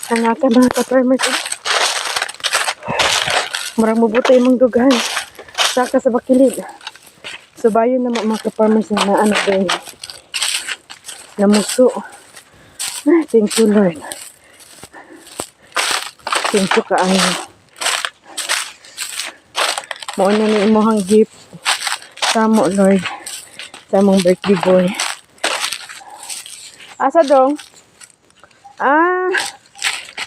Hangakan mga ka-farmers. Marang mabuto yung mga dugan. Saka sa bakilid. So bayo na mga ka-farmers na ano din. Namuso. Thank you Lord. Thank you kaayo. Mauna ni imuhang gift. Samo Lord. Sa mong birthday boy. Asa dong?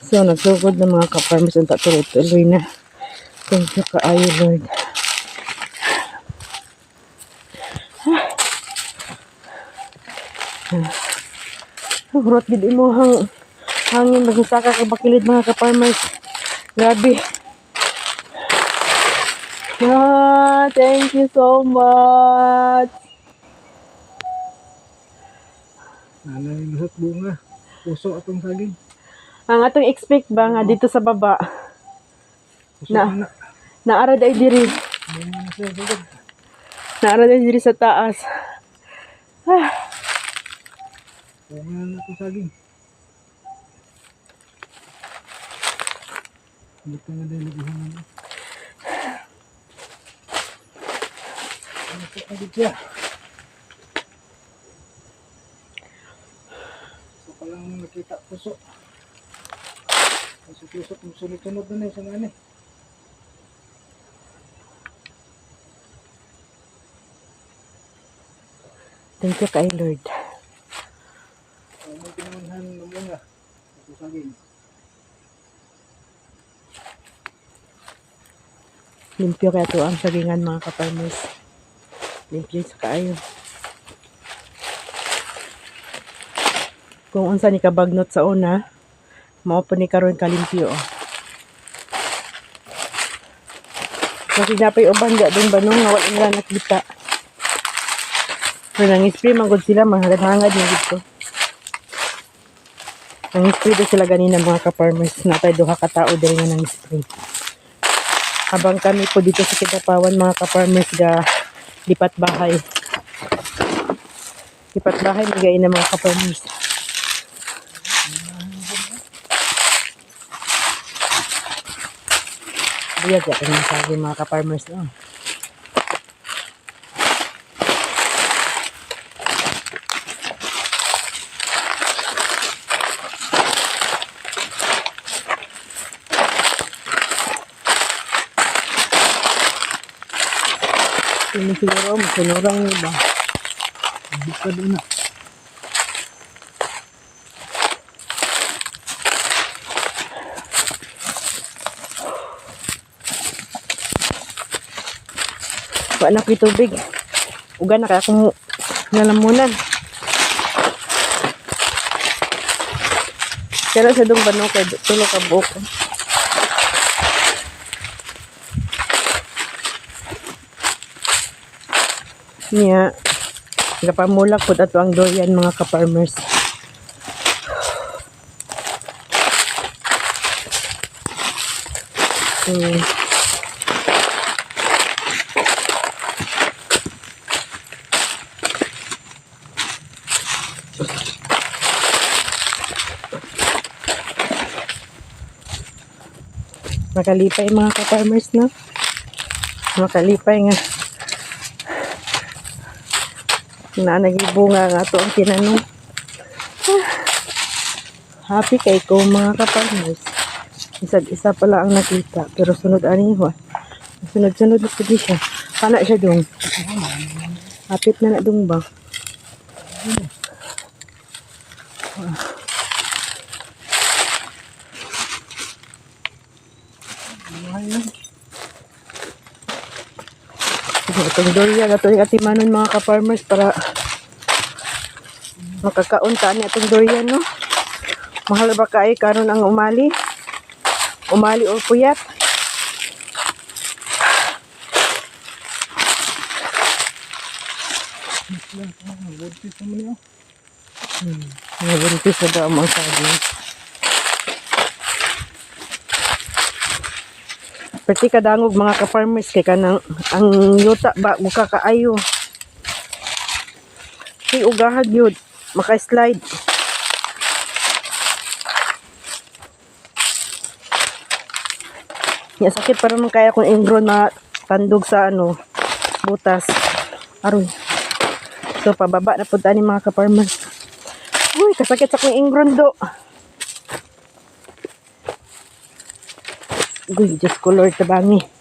So nagsugod na mga ka-farmers ang tuloy na. Thank you kaayo Lord. Hurot gid imo hangin magsaka ka bakilid mga ka-farmers. Grabe. Thank you so much. Nanay lusot bunga. Puso atong saging. Ang atong expect ba nga dito sa baba. Puso na. Naara day diri. Bunga na siya saging. Naara day diri sa taas. Bunga na ito saging. Dito na din naguhanan. Ano po agad siya? So palang nakita puso. Puso kung sunod-sunod na yung sama ni. Thank you kay Lord. May pinamanhan ng bunga. Ito saging. Limpyo kaya to ang sagingan mga ka-farmers. Limpyo sa kaayo. Kung unsa ni kabagnot sa una, mao pa ni karon kalimpyo. Kasi napay uban ga dun banong nga wala nila nakita. Pero nang-spray manggod sila, mahangad-hangad na dito. Nang-spray do sila ganina mga ka-farmers. Natay duha ka tao diri nga nang-spray. Habang kami po dito sa Kidapawan mga ka-farmers ga lipat bahay. Lipat bahay bigay na mga ka-farmers. Biyag ya kami sabi mga ka-farmers no. Ini siguro masunurang nyo ba? Bukad na. Wala na ko'y tubig. Uga na kaya kung nalamunan. Pero sa dong banong kay tulo ka buok. Niya. Kapamulak po ato ang durian mga ka-farmers. Makalipay mga ka-farmers no. Makalipay nga. Na nagibunga nga to ang tinanong. Happy kay ko mga ka-farmers. Isa pala ang nakita. Pero sunod aniwa. Sunod-sunod na siya. Pana siya dong. Hapit na dong ba? Itong durian ito yung atimanon mga ka-farmers para makakaunta niya itong durian no. Mahal ba kayo karon ang umali o puyat. Buntis na daw ang saging. Pati kadangog mga ka-farmers kay kanang ang yuta ba muka kaayo. Kay ugahag yun maka-slide. Ya sakit para man kaya kung ingron na tandog sa ano, butas. Aroy. So pababa na punta ni mga ka-farmers. Uy, kasakit sa kong ingron do. Uy, Diyos ko Lord, tabangi.